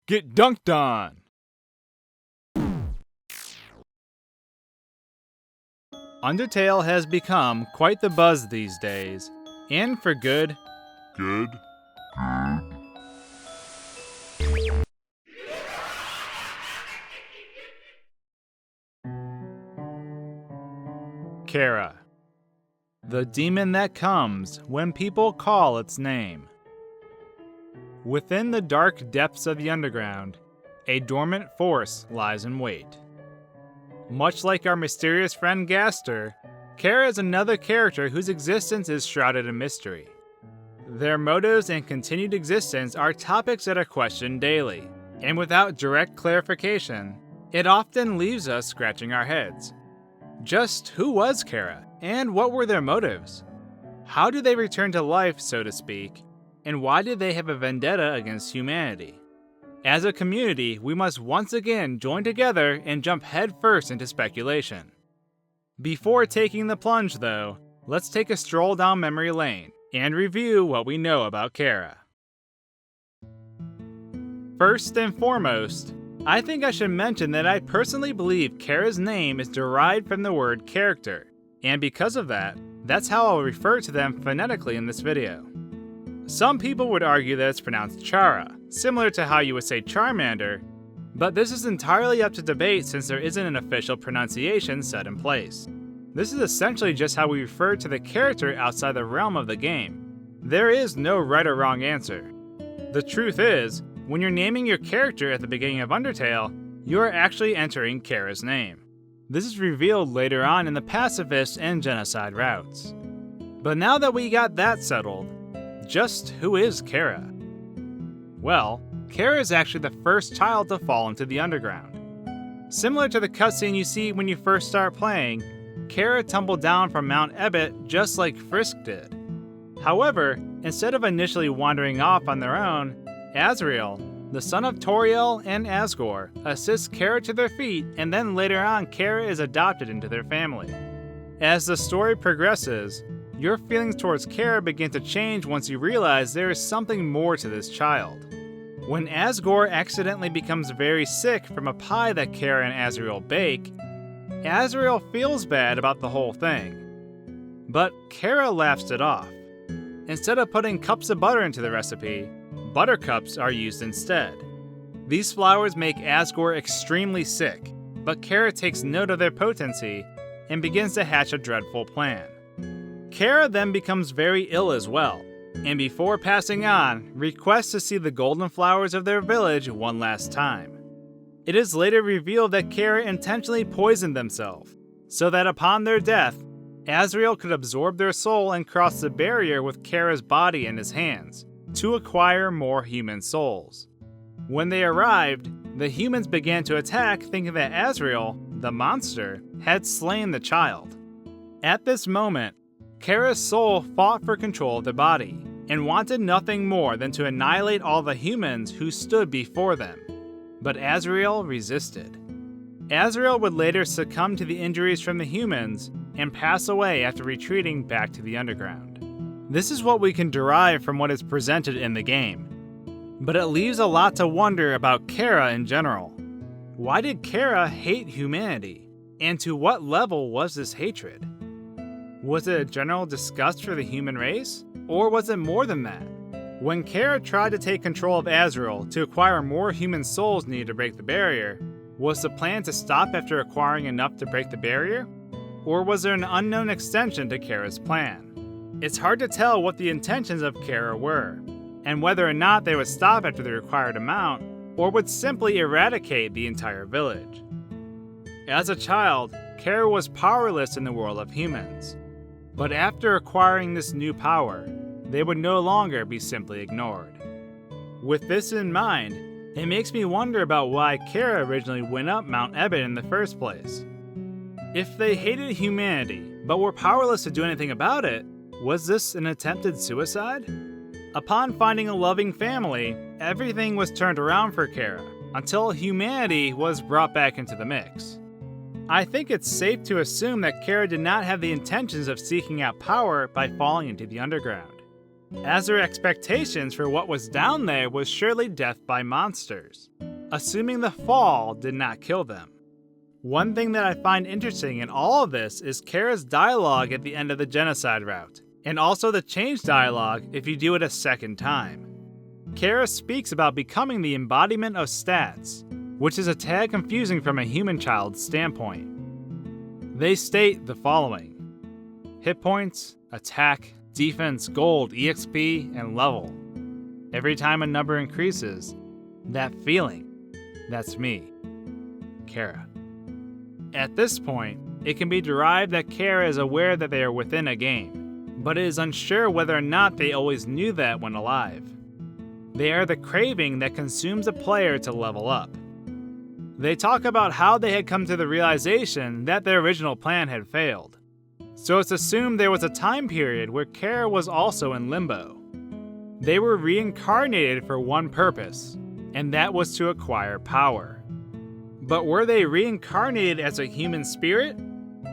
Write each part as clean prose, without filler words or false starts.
Get dunked on! Undertale has become quite the buzz these days, and for good. Chara, the demon that comes when people call its name. Within the dark depths of the underground, a dormant force lies in wait. Much like our mysterious friend Gaster, Chara is another character whose existence is shrouded in mystery. Their motives and continued existence are topics that are questioned daily, and without direct clarification, it often leaves us scratching our heads. Just who was Chara, and what were their motives? How did they return to life, so to speak, and why did they have a vendetta against humanity? As a community, we must once again join together and jump headfirst into speculation. Before taking the plunge, though, let's take a stroll down memory lane and review what we know about Chara. First and foremost, I think I should mention that I personally believe Chara's name is derived from the word character, and because of that, that's how I'll refer to them phonetically in this video. Some people would argue that it's pronounced Chara, similar to how you would say Charmander, but this is entirely up to debate since there isn't an official pronunciation set in place. This is essentially just how we refer to the character outside the realm of the game. There is no right or wrong answer. The truth is, when you're naming your character at the beginning of Undertale, you are actually entering Chara's name. This is revealed later on in the pacifist and genocide routes. But now that we got that settled, just who is Chara? Well, Chara is actually the first child to fall into the underground. Similar to the cutscene you see when you first start playing, Chara tumbled down from Mount Ebott just like Frisk did. However, instead of initially wandering off on their own, Azrael, the son of Toriel and Asgore, assists Chara to their feet, and then later on Chara is adopted into their family. As the story progresses, your feelings towards Chara begin to change once you realize there is something more to this child. When Asgore accidentally becomes very sick from a pie that Chara and Azrael bake, Azrael feels bad about the whole thing. But Chara laughs it off. Instead of putting cups of butter into the recipe, buttercups are used instead. These flowers make Asgore extremely sick, but Chara takes note of their potency and begins to hatch a dreadful plan. Chara then becomes very ill as well, and before passing on, requests to see the golden flowers of their village one last time. It is later revealed that Chara intentionally poisoned themselves, so that upon their death, Azrael could absorb their soul and cross the barrier with Chara's body in his hands, to acquire more human souls. When they arrived, the humans began to attack thinking that Azrael, the monster, had slain the child. At this moment, Chara's soul fought for control of the body, and wanted nothing more than to annihilate all the humans who stood before them. But Azrael resisted. Azrael would later succumb to the injuries from the humans and pass away after retreating back to the underground. This is what we can derive from what is presented in the game. But it leaves a lot to wonder about Chara in general. Why did Chara hate humanity? And to what level was this hatred? Was it a general disgust for the human race? Or was it more than that? When Chara tried to take control of Azrael to acquire more human souls needed to break the barrier, was the plan to stop after acquiring enough to break the barrier? Or was there an unknown extension to Chara's plan? It's hard to tell what the intentions of Chara were, and whether or not they would stop after the required amount, or would simply eradicate the entire village. As a child, Chara was powerless in the world of humans. But after acquiring this new power, they would no longer be simply ignored. With this in mind, it makes me wonder about why Chara originally went up Mount Ebott in the first place. If they hated humanity, but were powerless to do anything about it, was this an attempted suicide? Upon finding a loving family, everything was turned around for Chara, until humanity was brought back into the mix. I think it's safe to assume that Chara did not have the intentions of seeking out power by falling into the underground. as their expectations for what was down there was surely death by monsters, assuming the fall did not kill them. One thing that I find interesting in all of this is Chara's dialogue at the end of the genocide route, and also the change dialogue if you do it a second time. Chara speaks about becoming the embodiment of stats, which is a tad confusing from a human child's standpoint. They state the following: hit points, attack, defense, gold, EXP, and level. Every time a number increases, that feeling, that's me, Chara. At this point, it can be derived that Chara is aware that they are within a game, but is unsure whether or not they always knew that when alive. They are the craving that consumes a player to level up. They talk about how they had come to the realization that their original plan had failed. So it's assumed there was a time period where Chara was also in limbo. They were reincarnated for one purpose, and that was to acquire power. But were they reincarnated as a human spirit?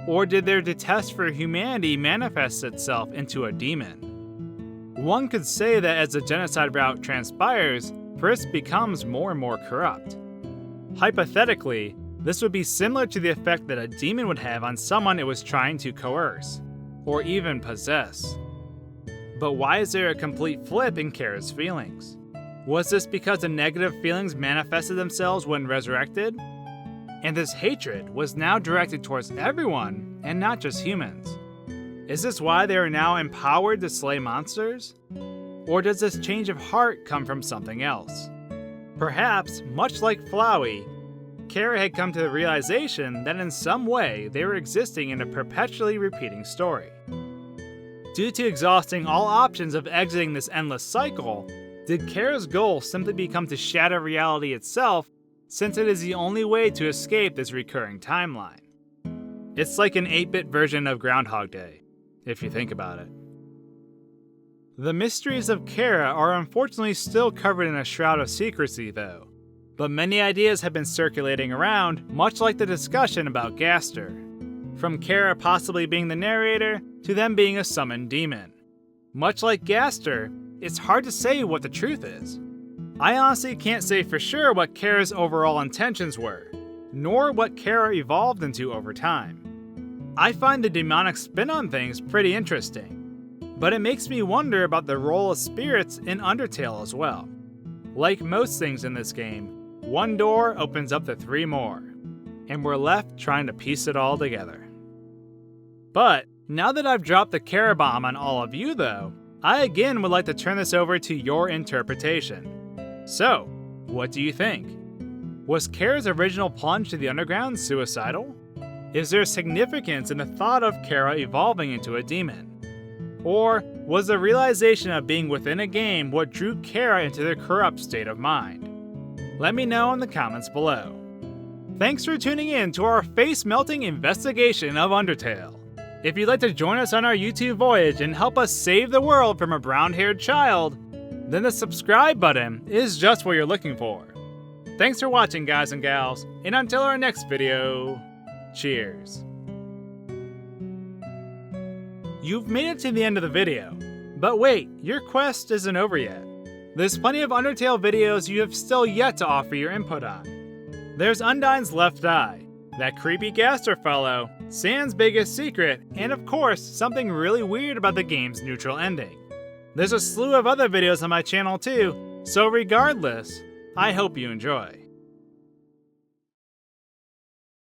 Or did their detest for humanity manifest itself into a demon? One could say that as the genocide route transpires, Frisk becomes more and more corrupt. Hypothetically, this would be similar to the effect that a demon would have on someone it was trying to coerce, or even possess. But why is there a complete flip in Chara's feelings? Was this because the negative feelings manifested themselves when resurrected? And this hatred was now directed towards everyone, and not just humans. Is this why they are now empowered to slay monsters? Or does this change of heart come from something else? Perhaps, much like Flowey, Chara had come to the realization that in some way they were existing in a perpetually repeating story. Due to exhausting all options of exiting this endless cycle, did Chara's goal simply become to shatter reality itself, since it is the only way to escape this recurring timeline? It's like an 8-bit version of Groundhog Day, if you think about it. The mysteries of Chara are unfortunately still covered in a shroud of secrecy, though, but many ideas have been circulating around, much like the discussion about Gaster. From Chara possibly being the narrator, to them being a summoned demon. Much like Gaster, it's hard to say what the truth is. I honestly can't say for sure what Chara's overall intentions were, nor what Chara evolved into over time. I find the demonic spin on things pretty interesting, but it makes me wonder about the role of spirits in Undertale as well. Like most things in this game, one door opens up to 3 more, and we're left trying to piece it all together. But now that I've dropped the Chara bomb on all of you though, I again would like to turn this over to your interpretation. So, what do you think? Was Chara's original plunge to the underground suicidal? Is there significance in the thought of Chara evolving into a demon? Or was the realization of being within a game what drew Chara into their corrupt state of mind? Let me know in the comments below. Thanks for tuning in to our face-melting investigation of Undertale. If you'd like to join us on our YouTube voyage and help us save the world from a brown-haired child, then the subscribe button is just what you're looking for. Thanks for watching, guys and gals, and until our next video, cheers. You've made it to the end of the video, but wait, your quest isn't over yet. There's plenty of Undertale videos you have still yet to offer your input on. There's Undyne's Left Eye, that creepy Gaster fellow, Sans biggest secret, and of course, something really weird about the game's neutral ending. There's a slew of other videos on my channel too, so regardless, I hope you enjoy.